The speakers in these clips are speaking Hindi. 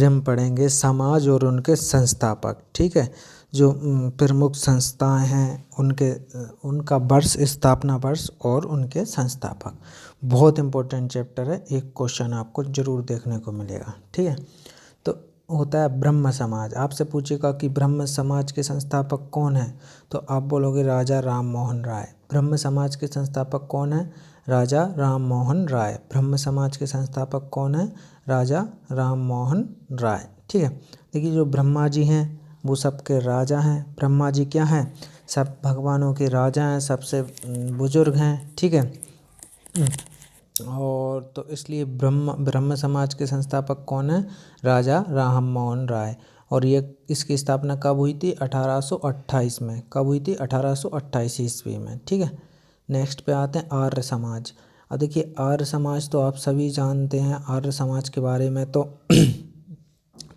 आज हम पढ़ेंगे समाज और उनके संस्थापक। ठीक है, जो प्रमुख संस्थाएं हैं उनका वर्ष, स्थापना वर्ष और उनके संस्थापक। बहुत इम्पोर्टेंट चैप्टर है, एक क्वेश्चन आपको जरूर देखने को मिलेगा। ठीक है, तो होता है ब्रह्म समाज। आपसे पूछेगा कि ब्रह्म समाज के संस्थापक कौन है, तो आप बोलोगे राजा राम मोहन राय। ब्रह्म समाज के संस्थापक कौन है? राजा राम मोहन राय। ब्रह्म समाज के संस्थापक कौन है? राजा राम मोहन राय। ठीक है, देखिए जो ब्रह्मा जी हैं वो सबके राजा हैं। ब्रह्मा जी क्या हैं? सब भगवानों के राजा हैं, सबसे बुजुर्ग हैं। ठीक है, और तो इसलिए ब्रह्म समाज के संस्थापक कौन है? राजा राम मोहन राय। और ये इसकी स्थापना कब हुई थी? 1828 में। कब हुई थी? 1828 ईस्वी में। ठीक है, नेक्स्ट पे आते हैं आर्य समाज। अब देखिए आर्य समाज तो आप सभी जानते हैं आर्य समाज के बारे में। तो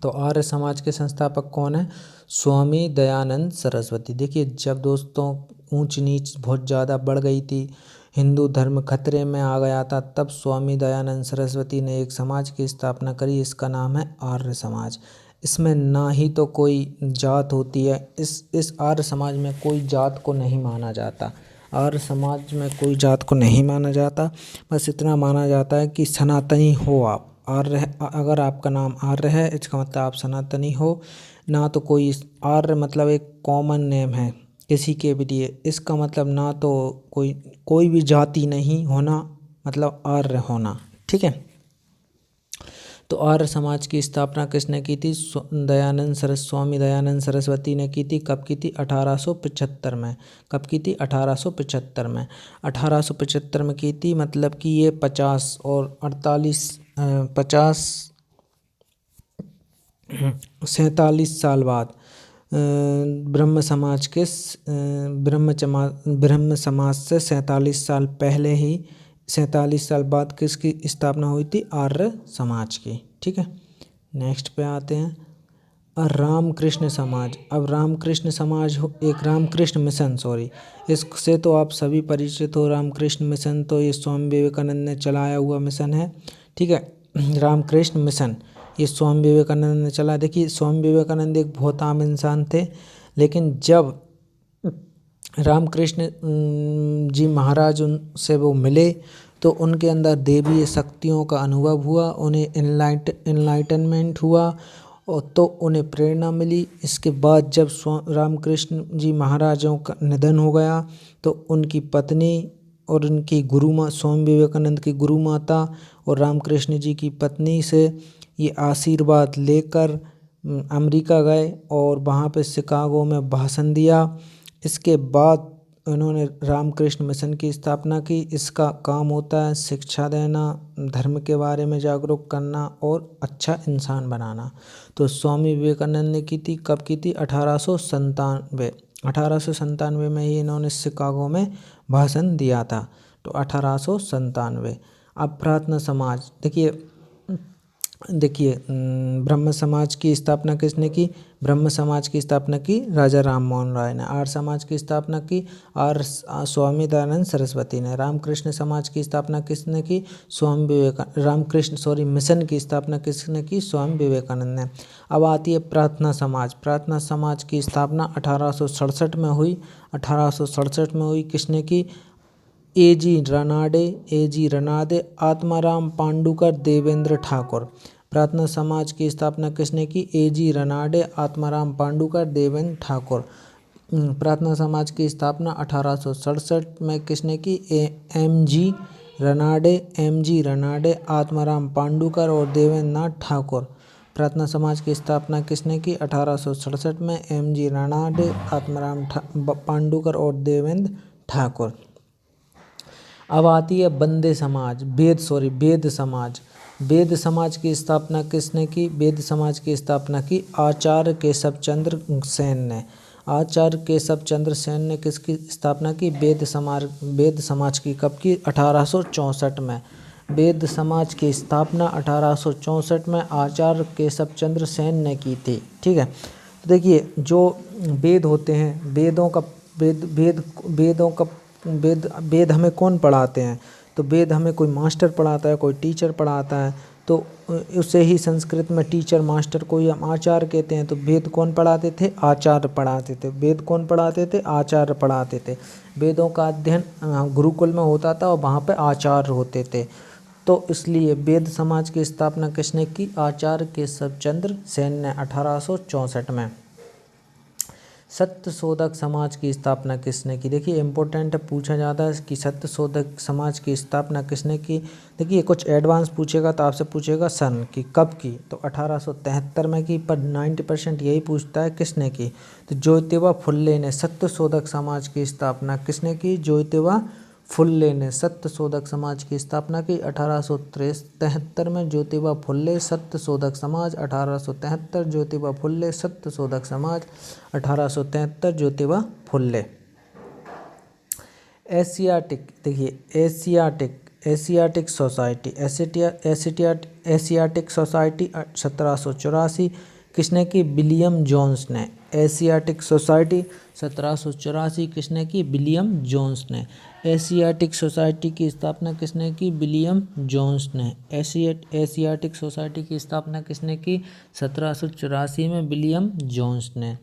आर्य समाज के संस्थापक कौन है? स्वामी दयानंद सरस्वती। देखिए जब दोस्तों ऊंच नीच बहुत ज़्यादा बढ़ गई थी, हिंदू धर्म खतरे में आ गया था, तब स्वामी दयानंद सरस्वती ने एक समाज की स्थापना करी। इसका नाम है आर्य समाज। इसमें ना ही तो कोई जात होती है, इस आर्य समाज में कोई जात को नहीं माना जाता। आर्य समाज में कोई जात को नहीं माना जाता, बस इतना माना जाता है कि सनातनी हो आप। आर्य, अगर आपका नाम आर्य है इसका मतलब आप सनातनी हो। ना तो कोई आर्य मतलब एक कॉमन नेम है किसी के भी लिए। इसका मतलब ना तो कोई भी जाति नहीं होना, मतलब आर्य होना। ठीक है, तो आर्य समाज की स्थापना किसने की थी? स्वामी दयानंद सरस्वती ने की थी। कब की थी? 1875 में। कब की थी? 1875 में। 1875 में की थी, मतलब कि ये 50 और 47 साल बाद ब्रह्म समाज से 47 साल पहले ही, 47 साल बाद किसकी स्थापना हुई थी? आर्य समाज की। ठीक है, नेक्स्ट पे आते हैं रामकृष्ण समाज। अब रामकृष्ण समाज एक रामकृष्ण मिशन, इससे तो आप सभी परिचित हो। रामकृष्ण मिशन तो ये स्वामी विवेकानंद ने चलाया हुआ मिशन है। ठीक है, रामकृष्ण मिशन ये स्वामी विवेकानंद ने चला। देखिए स्वामी विवेकानंद एक बहुत आम इंसान थे, लेकिन जब रामकृष्ण जी महाराज उनसे वो मिले तो उनके अंदर देवीय शक्तियों का अनुभव हुआ, उन्हें इनलाइटनमेंट हुआ और तो उन्हें प्रेरणा मिली। इसके बाद जब रामकृष्ण जी महाराजों का निधन हो गया तो उनकी पत्नी और उनकी स्वामी विवेकानंद की गुरु माता और रामकृष्ण जी की पत्नी से ये आशीर्वाद लेकर अमेरिका गए और वहाँ पे शिकागो में भाषण दिया। इसके बाद उन्होंने रामकृष्ण मिशन की स्थापना की। इसका काम होता है शिक्षा देना, धर्म के बारे में जागरूक करना और अच्छा इंसान बनाना। तो स्वामी विवेकानंद ने की थी। कब की थी? 1897। 1897 में ही इन्होंने शिकागो में भाषण दिया था, तो 1897। अब प्रार्थना समाज। देखिए ब्रह्म समाज की स्थापना किसने की? ब्रह्म समाज की स्थापना की राजा राम मोहन राय ने। आर्य समाज की स्थापना की स्वामी दयानंद सरस्वती ने। रामकृष्ण समाज की स्थापना किसने की? मिशन की स्थापना किसने की? स्वामी विवेकानंद ने। अब आती है प्रार्थना समाज। प्रार्थना समाज की स्थापना 1867 में हुई। 1867 में हुई। किसने की? ए जी रनाडे, आत्माराम पांडुकर, देवेंद्र ठाकुर। प्रार्थना समाज की स्थापना किसने की? ए जी रनाडे, आत्माराम पांडुकर, देवेंद्र ठाकुर। प्रार्थना समाज की स्थापना 1867 में किसने की? एम जी रनाडे, आत्माराम पांडुकर और देवेंद्र नाथ ठाकुर। प्रार्थना समाज की स्थापना किसने की? 1867 में एम जी रनाडे, आत्माराम पांडुकर और देवेंद्र ठाकुर। अब आती है वेद समाज। वेद समाज की स्थापना किसने की? वेद समाज की स्थापना की आचार्य केशव चंद्र सेन ने। आचार्य केशव चंद्र सेन ने किसकी स्थापना की? वेद समाज की। कब की? 1864 में। वेद समाज की स्थापना 1864 में आचार्य केशव चंद्र सेन ने की थी। ठीक है, तो देखिए जो वेद होते हैं, वेद हमें कौन पढ़ाते हैं? तो वेद हमें कोई मास्टर पढ़ाता है, कोई टीचर पढ़ाता है। तो उसे ही संस्कृत में टीचर मास्टर को ही हम आचार्य कहते हैं। तो वेद कौन पढ़ाते थे? आचार्य पढ़ाते थे। वेद कौन पढ़ाते थे? आचार्य पढ़ाते थे। वेदों का अध्ययन गुरुकुल में होता था और वहाँ पे आचार्य होते थे। तो इसलिए वेद समाज की स्थापना किसने की? आचार्य केशव चंद्र सेन ने 1864 में। सत्यशोधक समाज की स्थापना किसने की? देखिए इम्पोर्टेंट पूछा जाता है कि सत्यशोधक समाज की स्थापना किसने की। देखिए कुछ एडवांस पूछेगा तो आपसे पूछेगा सन की, कब की, तो 1873 में की, पर 90% यही पूछता है किसने की। तो ज्योतिबा फुल्ले ने सत्यशोधक समाज की स्थापना किसने की? ज्योतिबा फुल्ले ने सत्यशोधक समाज की स्थापना की 1873 में। ज्योतिबा फुल्ले सत्यशोधक समाज 1873, ज्योतिबा फुल्ले सत्यशोधक समाज 1873, ज्योतिबा फुल्ले। एशियाटिक, देखिए एशियाटिक सोसाइटी, एशियाटिक सोसाइटी 1784 किसने की? विलियम जोन्स ने। एशियाटिक सोसाइटी 1784 किसने की? विलियम जोन्स ने। एशियाटिक सोसाइटी की स्थापना किसने की? विलियम जोन्स ने। एशियाटिक सोसाइटी की स्थापना किसने की? 1784 में विलियम जोन्स ने।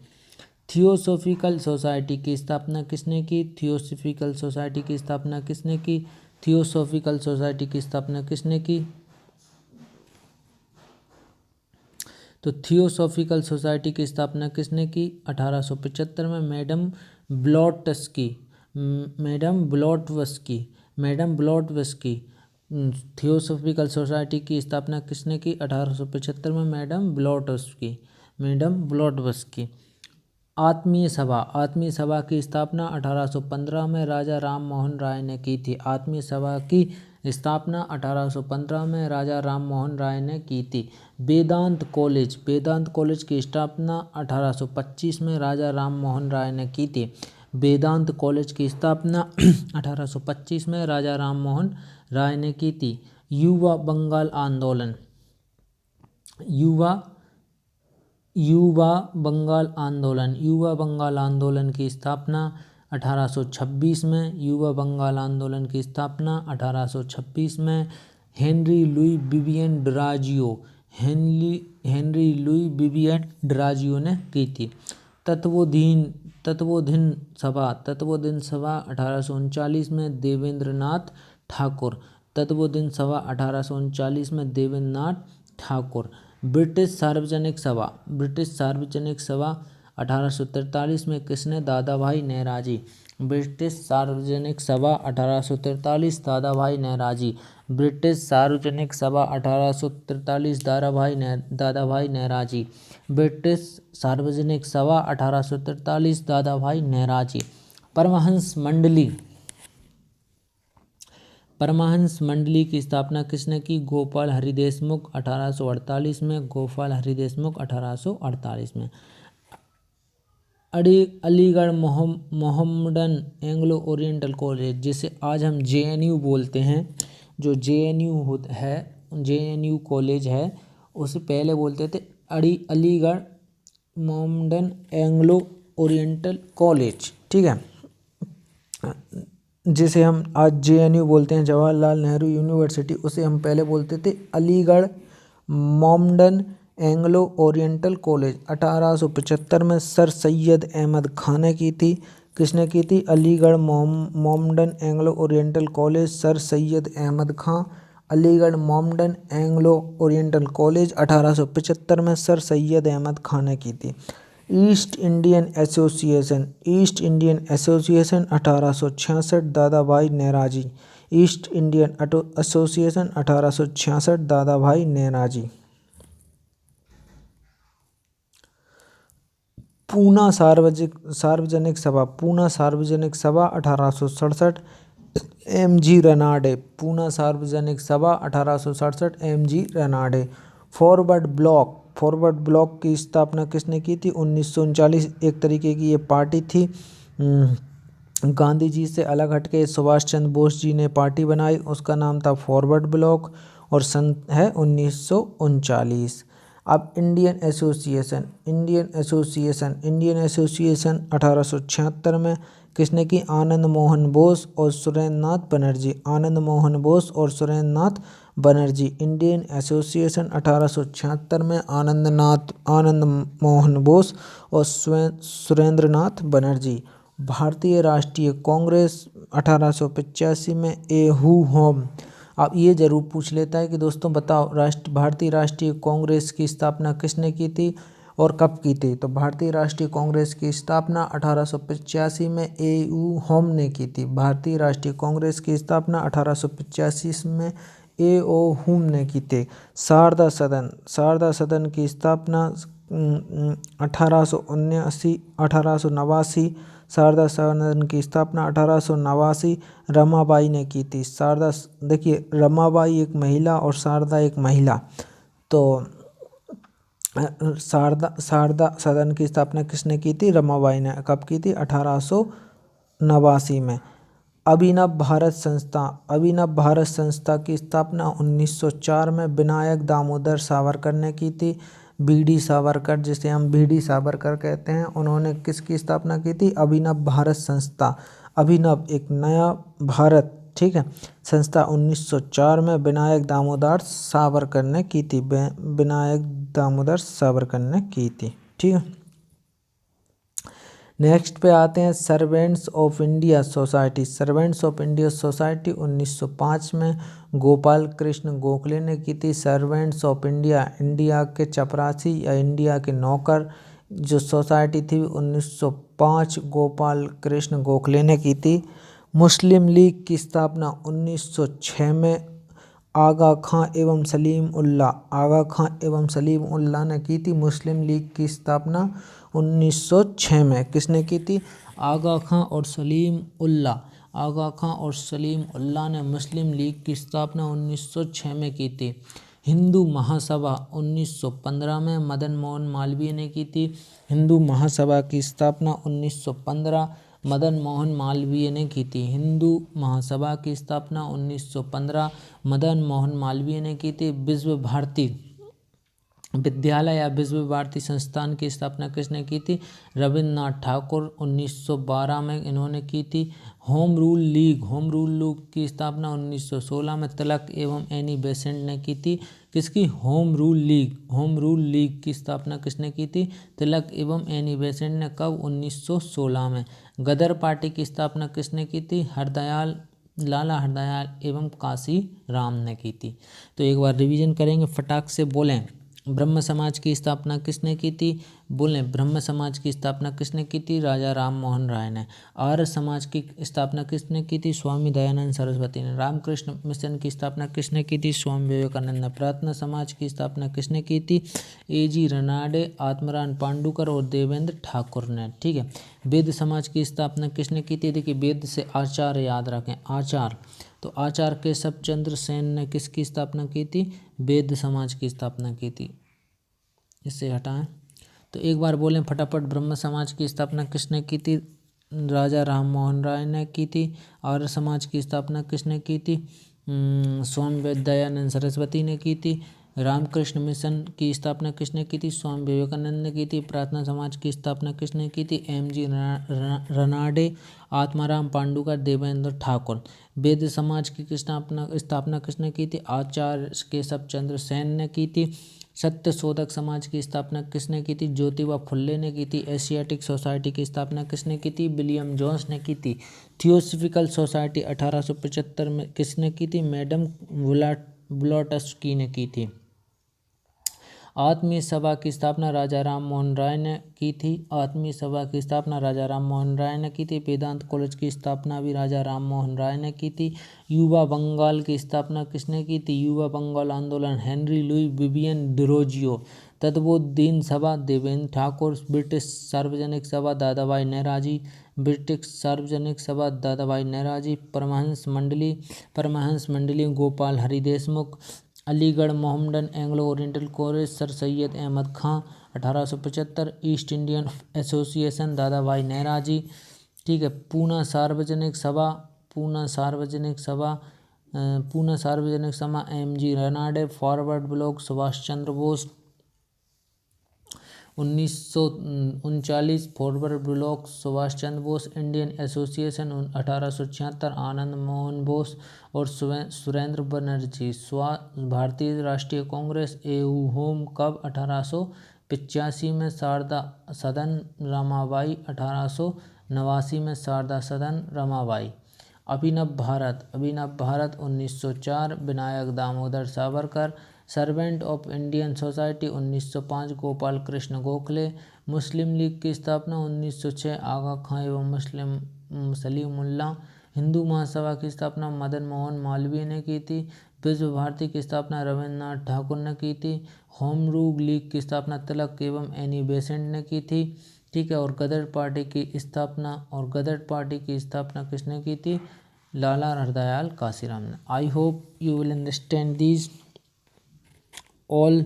थियोसॉफिकल सोसाइटी की स्थापना किसने की? थियोसॉफिकल सोसाइटी की स्थापना किसने की? थियोसॉफिकल सोसाइटी की स्थापना किसने की? तो थियोसॉफिकल सोसाइटी की स्थापना किसने की? 1875 में मैडम ब्लॉटस्की। थियोसॉफिकल सोसाइटी की स्थापना किसने की? 1875 में मैडम ब्लॉटस्की। आत्मीय सभा की स्थापना 1815 में राजा राम मोहन राय ने की थी। आत्मीय सभा की स्थापना 1815 में राजा राम मोहन राय ने की थी। वेदांत कॉलेज की स्थापना 1825 में राजा राम मोहन राय ने की थी। वेदांत कॉलेज की स्थापना 1825 में राजा राम मोहन राय ने की थी। युवा बंगाल आंदोलन की स्थापना 1826 में। युवा बंगाल आंदोलन की स्थापना 1826 में हेनरी लुई विवियन डिराजियो ने की थी। तत्वोधीन सभा 1839 में देवेंद्रनाथ ठाकुर। तत्वोधीन सभा 1839 में देवेंद्रनाथ ठाकुर। ब्रिटिश सार्वजनिक सभा 1843 में किसने? दादा भाई नौरोजी। ब्रिटिश सार्वजनिक सभा 1843 दादा भाई नौरोजी। ब्रिटिश सार्वजनिक सभा 1843 दादा भाई नौरोजी। ब्रिटिश सार्वजनिक सभा 1843 दादा भाई नौरोजी। परमहंस मंडली की स्थापना किसने की? गोपाल हरि देशमुख 1848 में। गोपाल हरि देशमुख 1848 में। Aligarh Mohammedan Anglo Oriental college, जिसे आज हम JNU बोलते हैं, जो JNU कॉलेज है, उसे पहले बोलते थे Aligarh Mohammedan Anglo Oriental college. ठीक है, जिसे हम आज JNU बोलते हैं, जवाहरलाल नेहरू यूनिवर्सिटी, उसे हम पहले बोलते थे Aligarh Mohammedan Anglo Oriental college. 1875 में सर सैयद अहमद खान ने की थी। किसने की थी? Aligarh Mohammedan Anglo Oriental college, sir Syed Ahmed Khan. Aligarh Mohammedan Anglo Oriental college 1875 में सर सैयद अहमद खान ने की थी। ईस्ट इंडियन एसोसिएशन 1866 दादा भाई नौरोजी। ईस्ट इंडियन एसोसिएशन 1866 दादा भाई नौरोजी। पूना सार्वजनिक सभा 1867 MG रनाडे। पूना सार्वजनिक सभा 1867 MG रनाडे। फॉरवर्ड ब्लॉक की स्थापना किसने की थी? 1939। एक तरीके की ये पार्टी थी, गांधी जी से अलग हटके सुभाष चंद्र बोस जी ने पार्टी बनाई, उसका नाम था फॉरवर्ड ब्लॉक, और सन है 1939। अब इंडियन एसोसिएशन 1876 में किसने की? आनंद मोहन बोस और सुरेंद्रनाथ बनर्जी। आनंद मोहन बोस और सुरेंद्रनाथ बनर्जी। इंडियन एसोसिएशन 1876 में आनंद मोहन बोस और सुरेंद्रनाथ बनर्जी। भारतीय राष्ट्रीय कांग्रेस 1885 में ए हू होम। अब ये जरूर पूछ लेता है कि दोस्तों बताओ भारतीय राष्ट्रीय कांग्रेस की स्थापना किसने की थी और कब की थी। तो भारतीय राष्ट्रीय कांग्रेस की स्थापना 1885 में ए यू होम ने की थी। भारतीय राष्ट्रीय कांग्रेस की स्थापना 1885 में ए ओ हुम ने की थी। शारदा सदन की स्थापना 1889। शारदा सदन की स्थापना 1889 रमाबाई ने की थी। देखिए रमाबाई एक महिला और शारदा एक महिला। तो शारदा सदन की स्थापना किसने की थी? रमाबाई ने। कब की थी? 1889 में। अभिनव भारत संस्था की स्थापना 1904 में विनायक दामोदर सावरकर ने की थी। बीडी सावरकर, जिसे हम बीडी सावरकर कहते हैं, उन्होंने किसकी स्थापना की थी? अभिनव भारत संस्था। अभिनव एक नया भारत, ठीक है, संस्था 1904 में विनायक दामोदर सावरकर ने की थी। विनायक दामोदर सावरकर ने की थी, ठीक है। नेक्स्ट पे आते हैं servants of India society. Servants of India society 1905 में गोपाल कृष्ण गोखले ने की थी। सर्वेंट्स ऑफ इंडिया के चपरासी या इंडिया के नौकर जो सोसाइटी थी 1905 गोपाल कृष्ण गोखले ने की थी। मुस्लिम लीग की स्थापना 1906 में आगा खां एवं सलीम उल्लाह ने की थी। मुस्लिम लीग की स्थापना 1906 में किसने की थी? आगा खां और सलीम उल्लाह ने मुस्लिम लीग की स्थापना 1906 में की थी। हिंदू महासभा 1915 में मदन मोहन मालवीय ने की थी। हिंदू महासभा की स्थापना 1915 मदन मोहन मालवीय ने की थी। हिंदू महासभा की स्थापना 1915 मदन मोहन मालवीय ने की थी। विश्व भारती विद्यालय या विश्व भारती संस्थान की स्थापना किसने की थी? रविन्द्रनाथ ठाकुर 1912 में इन्होंने की थी। होम रूल लीग की स्थापना 1916 में तिलक एवं एनी बेसेंट ने की थी। किसकी? होम रूल लीग की स्थापना किसने की थी? तिलक एवं एनी बेसेंट ने। कब? 1916 में। गदर पार्टी की स्थापना किसने की थी? लाला हरदयाल एवं काशी राम ने की थी। तो एक बार रिवीजन करेंगे, फटाक से बोलें। ब्रह्म समाज की स्थापना किसने की थी? बोलें, ब्रह्म समाज की स्थापना किसने की थी? राजा राम मोहन राय ने। आर्य समाज की स्थापना किसने की थी? स्वामी दयानंद सरस्वती ने। रामकृष्ण मिशन की स्थापना किसने की थी? स्वामी विवेकानंद ने। प्रार्थना समाज की स्थापना किसने की थी? A.G. रनाडे, आत्माराम पांडुकर और देवेंद्र ठाकुर ने, ठीक है। वेद समाज की स्थापना किसने की थी? देखिए वेद से आचार्य याद रखें, आचार्य। तो आचार्य केशव चंद्र सेन ने किसकी स्थापना की थी? वेद समाज की स्थापना की थी। इसे हटाएं। तो एक बार बोलें फटाफट, ब्रह्म समाज की स्थापना किसने की थी? राजा राम मोहन राय ने की थी। आर्य समाज की स्थापना किसने की थी? स्वामी दयानंद सरस्वती ने की थी। रामकृष्ण मिशन की स्थापना किसने की थी? स्वामी विवेकानंद ने की थी। प्रार्थना समाज की स्थापना किसने की थी? M.G. रनाडे, आत्माराम पांडुकर, देवेंद्र ठाकुर। वेद समाज की स्थापना किसने की थी? आचार्य केशव चंद्र सेन ने की थी। सत्य शोधक समाज की स्थापना किसने की थी? ज्योतिबा फुल्ले ने की थी। एशियाटिक सोसाइटी की स्थापना किसने की थी? विलियम जोन्स ने की थी। थियोसॉफिकल सोसाइटी 1875 में किसने की थी? मैडम ब्लॉटस्की ने की थी। आत्मीय सभा की स्थापना राजा राम मोहन राय ने की थी। आत्मीय सभा की स्थापना राजा राम मोहन राय ने की थी। वेदांत कॉलेज की स्थापना भी राजा राम मोहन राय ने की थी। युवा बंगाल की स्थापना किसने की थी? युवा बंगाल आंदोलन हेनरी लुई विवियन डिरोजियो। तत्वोद्दीन सभा देवेंद्र ठाकुर। ब्रिटिश सार्वजनिक सभा Dadabhai Naoroji. Paramhansa Mandali Gopal Hari Deshmukh. Aligarh Mohammedan Anglo Oriental college sir Syed Ahmad Khan 1875। East Indian Association Dadabhai Naoroji, ठीक है। Poona Sarvajanik Sabha M.G. Ranade. Forward Bloc Subhash Chandra Bose 1939 Forward Bloc Subhash Chandra Bose Indian Association 1876 Anand Mohan Bose और सुरेंद्र बनर्जी भारतीय राष्ट्रीय कांग्रेस एहू होम कब 1885 में शारदा सदन रमाबाई 1889 में Sharada Sadan Ramabai. Abhinav Bharat 1904 Vinayak Damodar Savarkar. Servant of Indian Society 1905 Gopal Krishna Gokhale. Muslim League की स्थापना 1906 आगा खां एवं मुस्लिम सलीमुल्लाह। हिंदू महासभा की स्थापना मदन मोहन मालवीय ने की थी। विश्व भारती की स्थापना रविन्द्रनाथ ठाकुर ने की थी। होम रूल लीग की स्थापना तिलक एवं एनी बेसेंट ने की थी। ठीक है, और गदर पार्टी की स्थापना किसने की थी? लाला हरदयाल काशीराम ने। I hope you will understand these all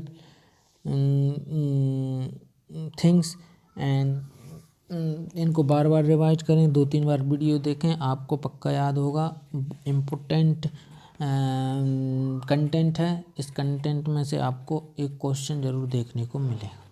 things and इनको बार बार रिवाइज करें, 2-3 बार वीडियो देखें, आपको पक्का याद होगा। इम्पोर्टेंट कंटेंट है, इस कंटेंट में से आपको एक क्वेश्चन जरूर देखने को मिलेगा।